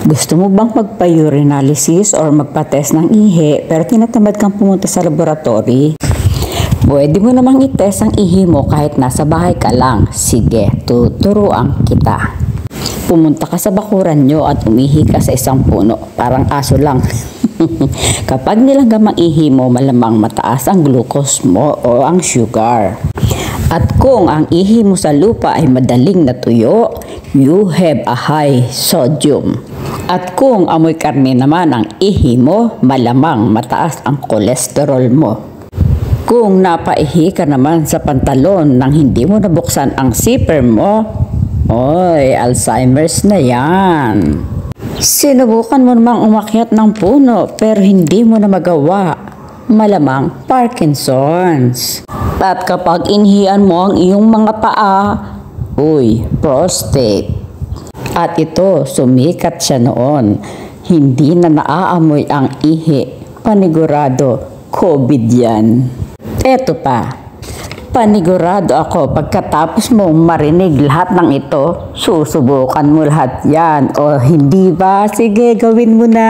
Gusto mo bang magpa-urinalysis or magpa-test ng ihi pero tinatamad kang pumunta sa laboratory? Pwede mo namang i-test ang ihi mo kahit nasa bahay ka lang. Sige, tuturuan kita. Pumunta ka sa bakuran nyo at umihi ka sa isang puno. Parang aso lang. Kapag nilanggam ang ihi mo, malamang mataas ang glucose mo o ang sugar. At kung ang ihi mo sa lupa ay madaling natuyo, you have a high sodium. At kung amoy karne naman ang ihi mo, malamang mataas ang kolesterol mo. Kung napaihi ka naman sa pantalon nang hindi mo nabuksan ang zipper mo, oy, Alzheimer's na yan. Sinubukan mo namang umakyat ng puno pero hindi mo na magawa, malamang Parkinson's. At kapag inhian mo ang iyong mga paa, uy, prostate. At ito, sumikat siya noon. Hindi na naaamoy ang ihi. Panigurado, COVID yan. Eto pa, panigurado ako pagkatapos mong marinig lahat ng ito, susubukan mo lahat yan. O hindi ba? Sige, gawin mo na.